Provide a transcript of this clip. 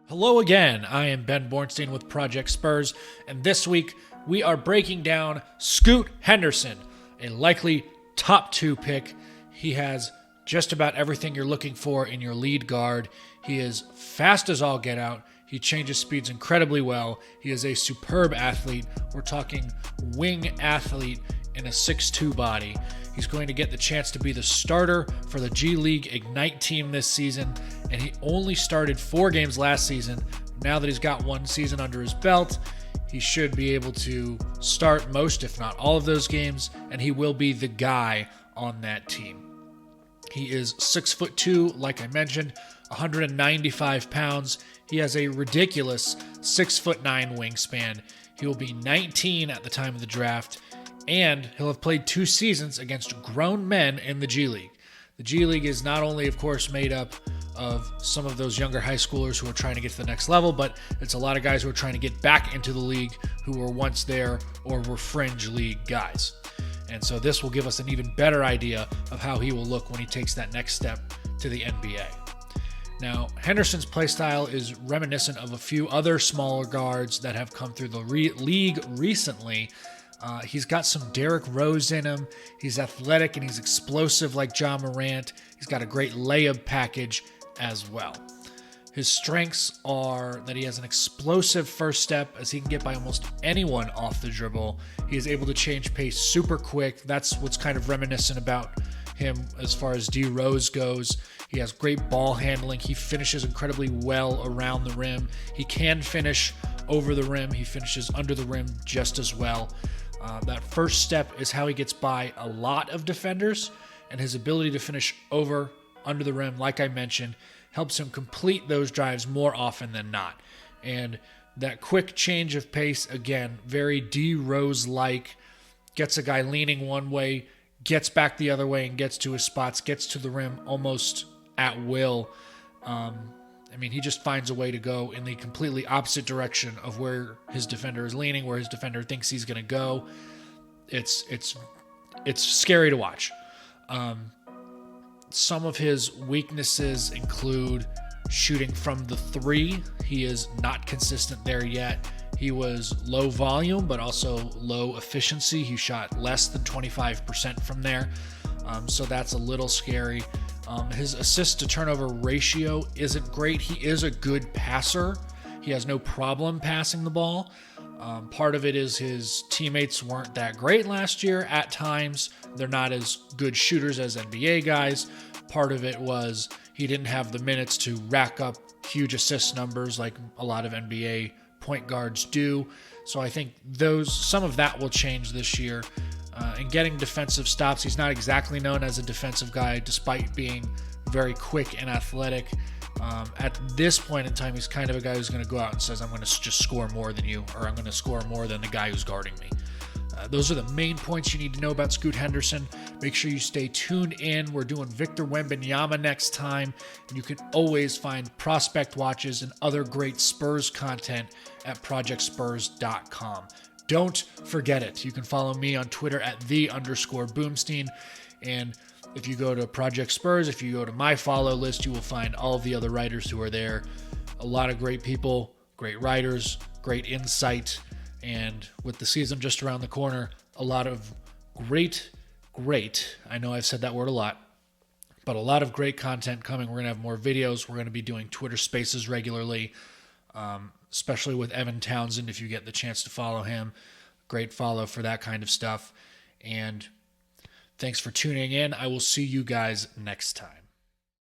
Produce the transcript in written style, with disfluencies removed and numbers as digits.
Hello again, I am Ben Bornstein with Project Spurs, and this week we are breaking down Scoot Henderson, a likely top 2 pick. He has just about everything you're looking for in your lead guard. He is fast as all get out. He changes speeds incredibly well. He is a superb athlete. We're talking wing athlete in a 6'2 body. He's going to get the chance to be the starter for the G League Ignite team this season, and he only started 4 games last season. Now that he's got 1 season under his belt, he should be able to start most, if not all of those games, and he will be the guy on that team. He is 6'2", like I mentioned, 195 pounds. He has a ridiculous 6'9" wingspan. He will be 19 at the time of the draft, and he'll have played 2 seasons against grown men in the G League. The G League is not only, of course, made up of some of those younger high schoolers who are trying to get to the next level, but it's a lot of guys who are trying to get back into the league who were once there or were fringe league guys. And so this will give us an even better idea of how he will look when he takes that next step to the NBA. Now, Henderson's playstyle is reminiscent of a few other smaller guards that have come through the league recently. He's got some Derrick Rose in him. He's athletic and he's explosive like Ja Morant. He's got a great layup package as well. His strengths are that he has an explosive first step, as he can get by almost anyone off the dribble. He is able to change pace super quick. That's what's kind of reminiscent about him as far as D Rose goes. He has great ball handling. He finishes incredibly well around the rim. He can finish over the rim. He finishes under the rim just as well. That first step is how he gets by a lot of defenders, and his ability to finish under the rim, like I mentioned, helps him complete those drives more often than not. And that quick change of pace, again, very D Rose-like, gets a guy leaning one way, gets back the other way and gets to his spots, gets to the rim almost at will. He just finds a way to go in the completely opposite direction of where his defender is leaning, where his defender thinks he's going to go. It's scary to watch. Some of his weaknesses include shooting from the 3. He is not consistent there yet. He was low volume, but also low efficiency. He shot less than 25% from there. So that's a little scary. His assist to turnover ratio isn't great. He is a good passer. He has no problem passing the ball. Part of it is his teammates weren't that great last year at times. They're not as good shooters as NBA guys. Part of it was he didn't have the minutes to rack up huge assist numbers like a lot of NBA point guards do. So I think some of that will change this year. And getting defensive stops, he's not exactly known as a defensive guy, despite being very quick and athletic. At this point in time, he's kind of a guy who's going to go out and says, I'm going to just score more than you, or I'm going to score more than the guy who's guarding me. Those are the main points you need to know about Scoot Henderson. Make sure you stay tuned in. We're doing Victor Wembanyama next time. And you can always find prospect watches and other great Spurs content at projectspurs.com. Don't forget it. You can follow me on Twitter at @the_Boomstein. And if you go to Project Spurs, if you go to my follow list, you will find all of the other writers who are there. A lot of great people, great writers, great insight. And with the season just around the corner, a lot of great, I know I've said that word a lot, but a lot of great content coming. We're going to have more videos. We're going to be doing Twitter Spaces regularly, especially with Evan Townsend, if you get the chance to follow him. Great follow for that kind of stuff. And thanks for tuning in. I will see you guys next time.